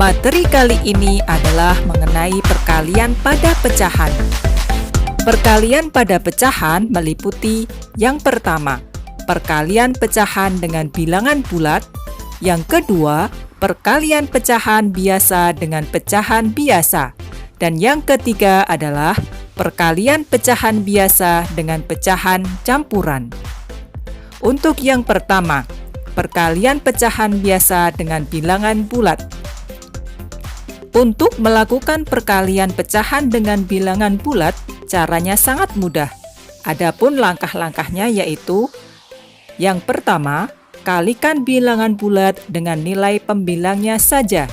Materi kali ini adalah mengenai perkalian pada pecahan. Perkalian pada pecahan meliputi yang pertama, perkalian pecahan dengan bilangan bulat, yang kedua, perkalian pecahan biasa dengan pecahan biasa, dan yang ketiga adalah perkalian pecahan biasa dengan pecahan campuran. Untuk yang pertama, perkalian pecahan biasa dengan bilangan bulat. Untuk melakukan perkalian pecahan dengan bilangan bulat, caranya sangat mudah. Adapun langkah-langkahnya yaitu: yang pertama, kalikan bilangan bulat dengan nilai pembilangnya saja.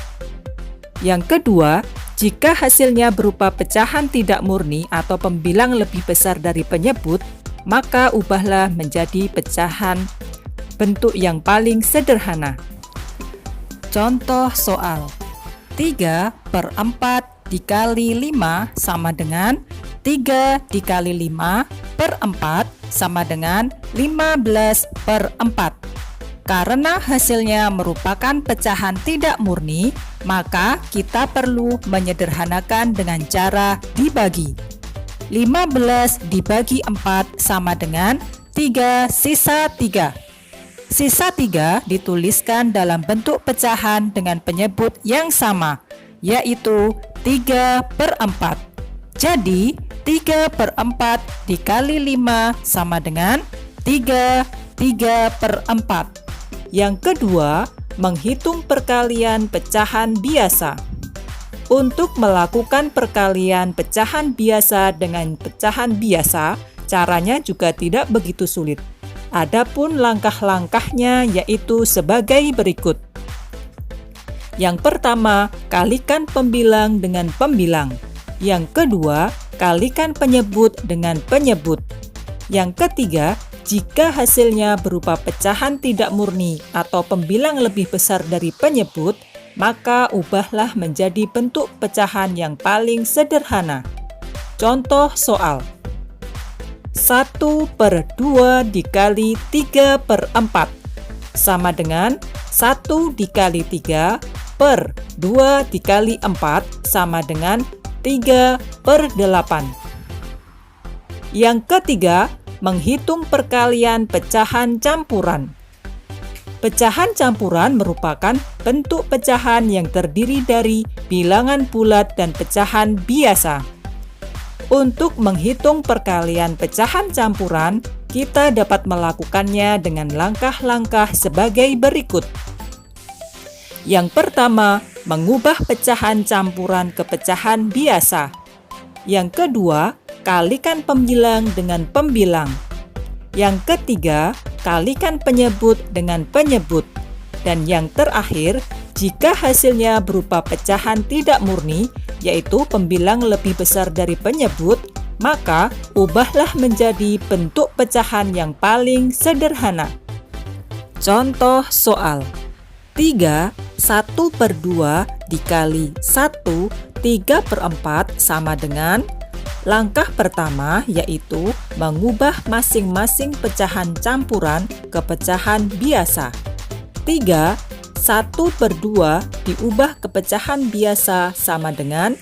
Yang kedua, jika hasilnya berupa pecahan tidak murni atau pembilang lebih besar dari penyebut, maka ubahlah menjadi pecahan bentuk yang paling sederhana. Contoh soal: 3/4 dikali 5 sama dengan 3 dikali 5 per 4 sama dengan 15/4. Karena hasilnya merupakan pecahan tidak murni, maka kita perlu menyederhanakan dengan cara dibagi. 15 dibagi 4 sama dengan 3 sisa 3. Sisa 3 dituliskan dalam bentuk pecahan dengan penyebut yang sama, yaitu 3/4. Jadi, 3/4 dikali 5 sama dengan 3/4. Yang kedua, menghitung perkalian pecahan biasa. Untuk melakukan perkalian pecahan biasa dengan pecahan biasa, caranya juga tidak begitu sulit. Adapun langkah-langkahnya yaitu sebagai berikut. Yang pertama, kalikan pembilang dengan pembilang. Yang kedua, kalikan penyebut dengan penyebut. Yang ketiga, jika hasilnya berupa pecahan tidak murni atau pembilang lebih besar dari penyebut, maka ubahlah menjadi bentuk pecahan yang paling sederhana. Contoh soal: 1/2 dikali 3/4 sama dengan 1 dikali 3 per 2 dikali 4 sama dengan 3/8. Yang ketiga, menghitung perkalian pecahan campuran. Pecahan campuran merupakan bentuk pecahan yang terdiri dari bilangan bulat dan pecahan biasa. Untuk menghitung perkalian pecahan campuran, kita dapat melakukannya dengan langkah-langkah sebagai berikut. Yang pertama, mengubah pecahan campuran ke pecahan biasa. Yang kedua, kalikan pembilang dengan pembilang. Yang ketiga, kalikan penyebut dengan penyebut. Dan yang terakhir, jika hasilnya berupa pecahan tidak murni, yaitu pembilang lebih besar dari penyebut, maka ubahlah menjadi bentuk pecahan yang paling sederhana. Contoh soal: 1/2 dikali 1 3/4 sama dengan. Langkah pertama yaitu mengubah masing-masing pecahan campuran ke pecahan biasa. 1/2 diubah ke pecahan biasa sama dengan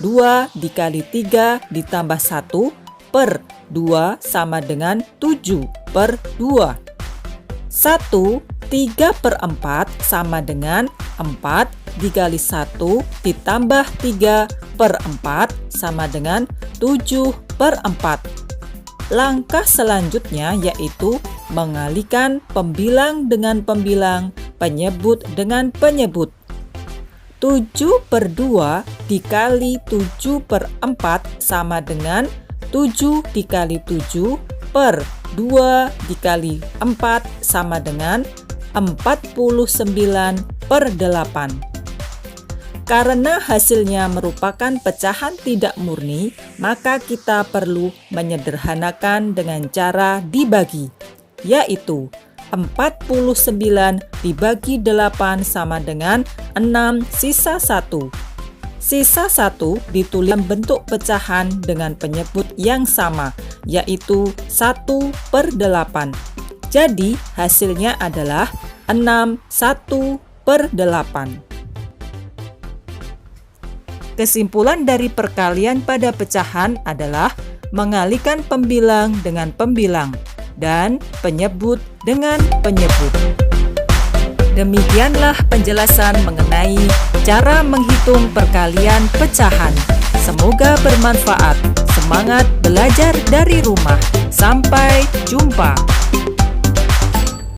2 dikali 3 ditambah 1 per 2 sama dengan 7/2. 3/4 sama dengan 4 dikali 1 ditambah 3/4 sama dengan 7/4. Langkah selanjutnya yaitu mengalihkan pembilang dengan pembilang, penyebut dengan penyebut. 7/2 dikali 7/4 sama dengan 7 dikali 7 per 2 dikali 4 sama dengan 49/8. Karena hasilnya merupakan pecahan tidak murni, maka kita perlu menyederhanakan dengan cara dibagi, yaitu 49 dibagi 8 sama dengan 6 sisa 1. Sisa 1 ditulis dalam bentuk pecahan dengan penyebut yang sama, yaitu 1/8. Jadi hasilnya adalah 6/1/8. Kesimpulan dari perkalian pada pecahan adalah mengalihkan pembilang dengan pembilang dan penyebut dengan penyebut. Demikianlah penjelasan mengenai cara menghitung perkalian pecahan. Semoga bermanfaat. Semangat belajar dari rumah. Sampai jumpa.